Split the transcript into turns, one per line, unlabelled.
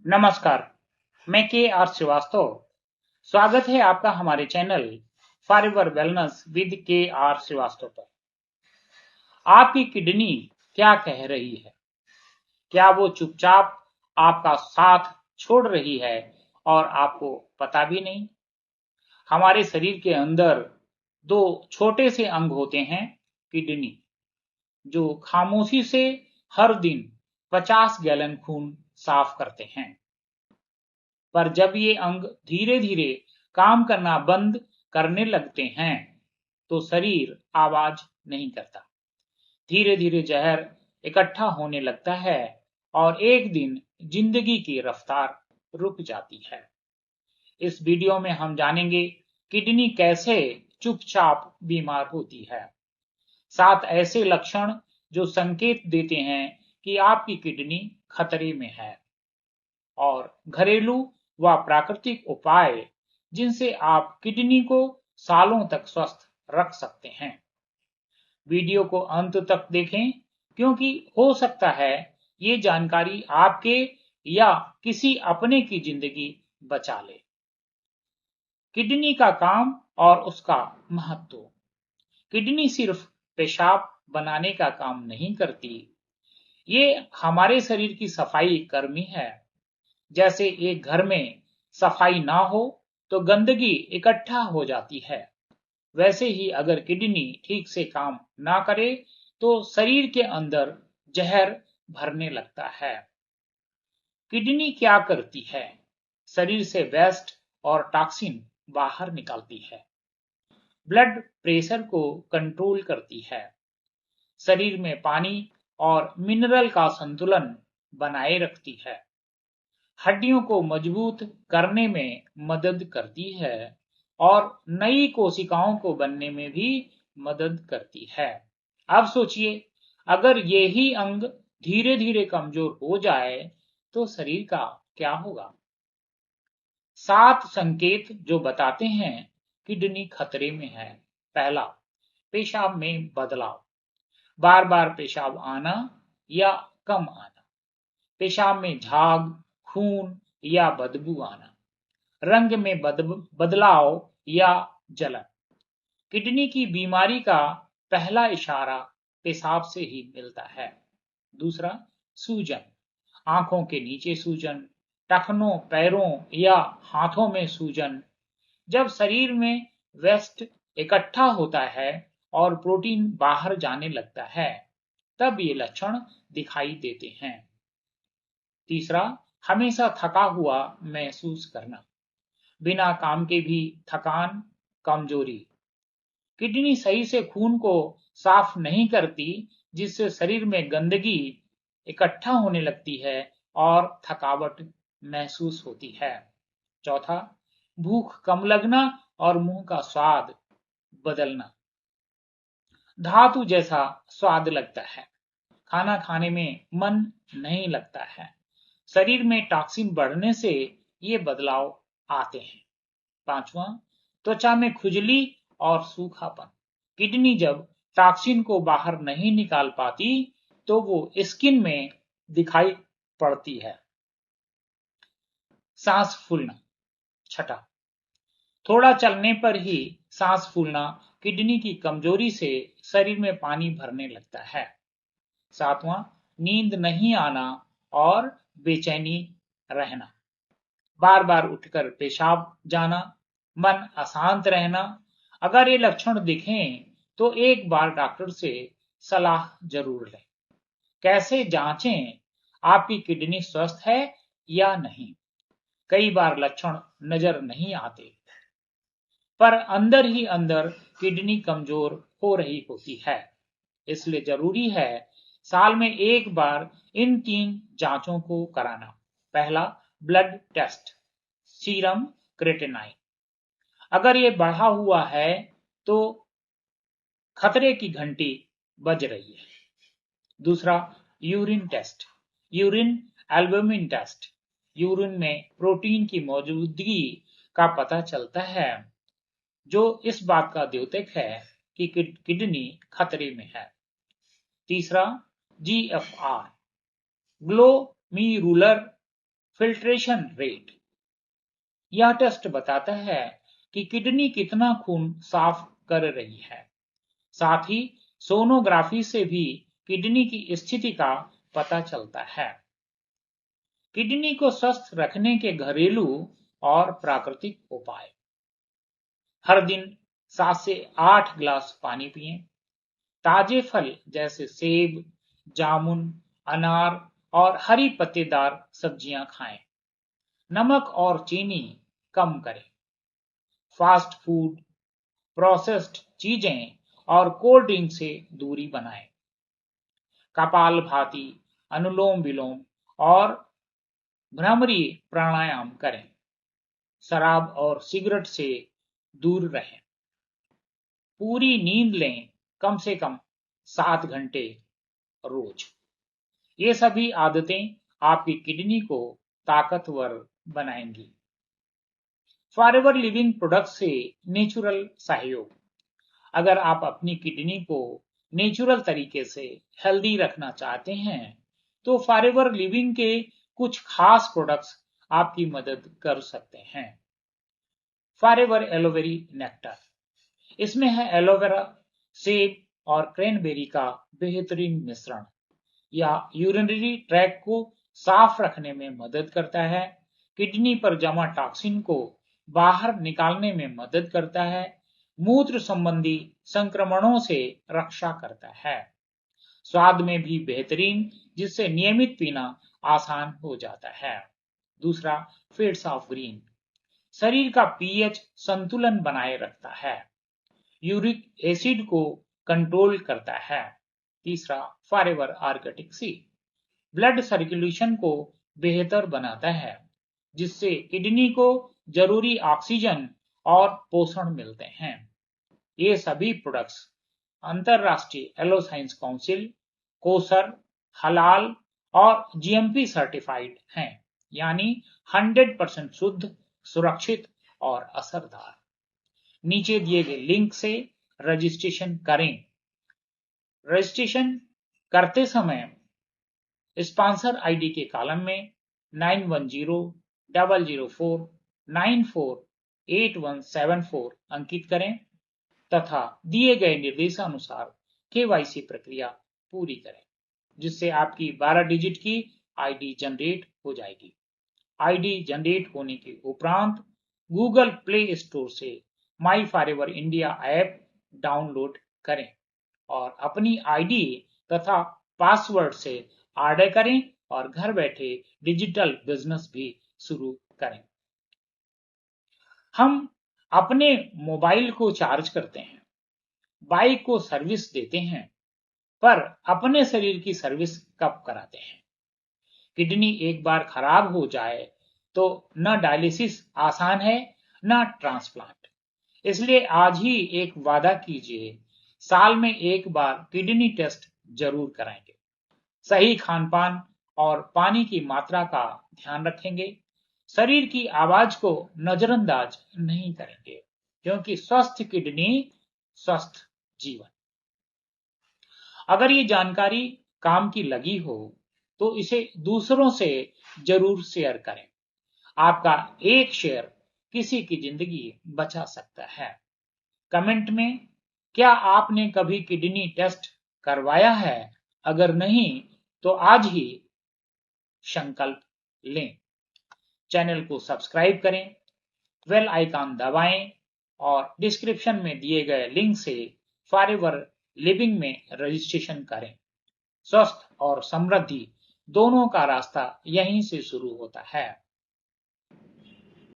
नमस्कार, मैं के आर श्रीवास्तव। स्वागत है आपका हमारे चैनल फॉरएवर वेलनेस विद के आर श्रीवास्तव पर। आपकी किडनी क्या कह रही है? क्या वो चुपचाप आपका साथ छोड़ रही है और आपको पता भी नहीं? हमारे शरीर के अंदर दो छोटे से अंग होते हैं, किडनी, जो खामोशी से हर दिन 50 गैलन खून साफ करते हैं। पर जब ये अंग धीरे धीरे काम करना बंद करने लगते हैं तो शरीर आवाज नहीं करता। धीरे धीरे जहर इकट्ठा होने लगता है और एक दिन जिंदगी की रफ्तार रुक जाती है। इस वीडियो में हम जानेंगे किडनी कैसे चुपचाप बीमार होती है, 7 ऐसे लक्षण जो संकेत देते हैं कि आपकी किडनी खतरे में है, और घरेलू व प्राकृतिक उपाय जिनसे आप किडनी को सालों तक स्वस्थ रख सकते हैं। वीडियो को अंत तक देखें, क्योंकि हो सकता है ये जानकारी आपके या किसी अपने की जिंदगी बचा ले। किडनी का काम और उसका महत्व। किडनी सिर्फ पेशाब बनाने का काम नहीं करती, ये हमारे शरीर की सफाई कर्मी है। जैसे एक घर में सफाई ना हो तो गंदगी इकट्ठा हो जाती है, वैसे ही अगर किडनी ठीक से काम ना करे तो शरीर के अंदर जहर भरने लगता है। किडनी क्या करती है? शरीर से वेस्ट और टॉक्सिन बाहर निकालती है, ब्लड प्रेशर को कंट्रोल करती है, शरीर में पानी और मिनरल का संतुलन बनाए रखती है, हड्डियों को मजबूत करने में मदद करती है और नई कोशिकाओं को बनने में भी मदद करती है। अब सोचिए, अगर ये ही अंग धीरे धीरे कमजोर हो जाए तो शरीर का क्या होगा? 7 संकेत जो बताते हैं किडनी खतरे में है। पहला, पेशाब में बदलाव, बार बार पेशाब आना या कम आना, पेशाब में झाग, खून या बदबू आना, रंग में बदलाव या जलन। किडनी की बीमारी का पहला इशारा पेशाब से ही मिलता है। दूसरा, सूजन, आंखों के नीचे सूजन, टखनों, पैरों या हाथों में सूजन। जब शरीर में वेस्ट इकट्ठा होता है और प्रोटीन बाहर जाने लगता है, तब ये लक्षण दिखाई देते हैं। तीसरा, हमेशा थका हुआ महसूस करना, बिना काम के भी थकान, कमजोरी। किडनी सही से खून को साफ नहीं करती, जिससे शरीर में गंदगी इकट्ठा होने लगती है और थकावट महसूस होती है। चौथा, भूख कम लगना और मुंह का स्वाद बदलना, धातु जैसा स्वाद लगता है, खाना खाने में मन नहीं लगता है। शरीर में टॉक्सिन बढ़ने से ये बदलाव आते हैं। पांचवा, त्वचा में खुजली और सूखापन। किडनी जब टॉक्सिन को बाहर नहीं निकाल पाती तो वो स्किन में दिखाई पड़ती है। सांस फूलना। छठा, थोड़ा चलने पर ही सांस फूलना किडनी की कमजोरी से शरीर में पानी भरने लगता है। सातवां, नींद नहीं आना और बेचैनी रहना, बार बार उठकर पेशाब जाना, मन अशांत रहना। अगर ये लक्षण दिखें तो एक बार डॉक्टर से सलाह जरूर लें। कैसे जांचें आपकी किडनी स्वस्थ है या नहीं? कई बार लक्षण नजर नहीं आते, पर अंदर ही अंदर किडनी कमजोर हो रही होती है। इसलिए जरूरी है साल में एक बार इन 3 जांचों को कराना। पहला, ब्लड टेस्ट, सीरम क्रेटिनाइन। अगर ये बढ़ा हुआ है तो खतरे की घंटी बज रही है। दूसरा, urine test, urine albumin test. Urine में प्रोटीन की मौजूदगी का पता चलता है, जो इस बात का द्योतक है कि किडनी खतरे में है। तीसरा, GFR, ग्लोमीरुलर फिल्ट्रेशन रेट। यह टेस्ट बताता है कि किडनी कितना खून साफ कर रही है। साथ ही सोनोग्राफी से भी किडनी की स्थिति का पता चलता है। किडनी को स्वस्थ रखने के घरेलू और प्राकृतिक उपाय। हर दिन 7 से 8 गिलास पानी पिएं। ताजे फल जैसे सेब, जामुन, अनार और हरी पत्तेदार सब्जियां खाएं। नमक और चीनी कम करें। फास्ट फूड, प्रोसेस्ड चीजें और कोल्ड ड्रिंक से दूरी बनाएं। कपालभाति, अनुलोम विलोम और भ्रामरी प्राणायाम करें। शराब और सिगरेट से दूर रहें। पूरी नींद लें, कम से कम 7 घंटे रोज। ये सभी आदतें आपकी किडनी को ताकतवर बनाएंगी। फॉरएवर लिविंग प्रोडक्ट से नेचुरल सहयोग। अगर आप अपनी किडनी को नेचुरल तरीके से हेल्दी रखना चाहते हैं तो फॉरएवर लिविंग के कुछ खास प्रोडक्ट्स आपकी मदद कर सकते हैं। फॉरएवर एलोवेरी नेक्टर। इसमें है एलोवेरा, सेब और क्रैनबेरी का बेहतरीन मिश्रण। यह यूरिनरी ट्रैक्ट को साफ रखने में मदद करता है, किडनी पर जमा टॉक्सिन को बाहर निकालने में मदद करता है, मूत्र संबंधी संक्रमणों से रक्षा करता है। स्वाद में भी बेहतरीन, जिससे नियमित पीना आसान हो जाता है। दूसरा, फेट्स ऑफ ग्रीन। शरीर का पीएच संतुलन बनाए रखता है, यूरिक एसिड को कंट्रोल करता है। तीसरा, फॉरएवर आर्गेटिक सी। ब्लड सर्कुलेशन को बेहतर बनाता है, जिससे किडनी को जरूरी ऑक्सीजन और पोषण मिलते हैं। ये सभी प्रोडक्ट्स अंतरराष्ट्रीय एलोसाइंस काउंसिल, कोसर, हलाल और जीएमपी सर्टिफाइड हैं, यानी 100% शुद्ध, सुरक्षित और असरदार। नीचे दिए गए लिंक से रजिस्ट्रेशन करें। रजिस्ट्रेशन करते समय स्पॉन्सर आईडी के कॉलम में 910004948174 अंकित करें तथा दिए गए निर्देशानुसार केवाईसी प्रक्रिया पूरी करें, जिससे आपकी 12 डिजिट की आईडी जनरेट हो जाएगी। आईडी जनरेट होने के उपरांत गूगल प्ले स्टोर से माई फॉरएवर इंडिया ऐप डाउनलोड करें और अपनी आईडी तथा पासवर्ड से ऑर्डर करें और घर बैठे डिजिटल बिजनेस भी शुरू करें। हम अपने मोबाइल को चार्ज करते हैं, बाइक को सर्विस देते हैं, पर अपने शरीर की सर्विस कब कराते हैं? किडनी एक बार खराब हो जाए तो न डायलिसिस आसान है न ट्रांसप्लांट। इसलिए आज ही एक वादा कीजिए, साल में एक बार किडनी टेस्ट जरूर कराएंगे। सही खानपान और पानी की मात्रा का ध्यान रखेंगे। शरीर की आवाज को नजरअंदाज नहीं करेंगे, क्योंकि स्वस्थ किडनी स्वस्थ जीवन। अगर ये जानकारी काम की लगी हो तो इसे दूसरों से जरूर शेयर करें। आपका एक शेयर किसी की जिंदगी बचा सकता है। कमेंट में क्या आपने कभी किडनी टेस्ट करवाया है? अगर नहीं तो आज ही संकल्प लें। चैनल को सब्सक्राइब करें, बेल आइकन दबाएं और डिस्क्रिप्शन में दिए गए लिंक से फॉरएवर लिविंग में रजिस्ट्रेशन करें। स्वस्थ और समृद्धि दोनों का रास्ता यहीं से शुरू होता है।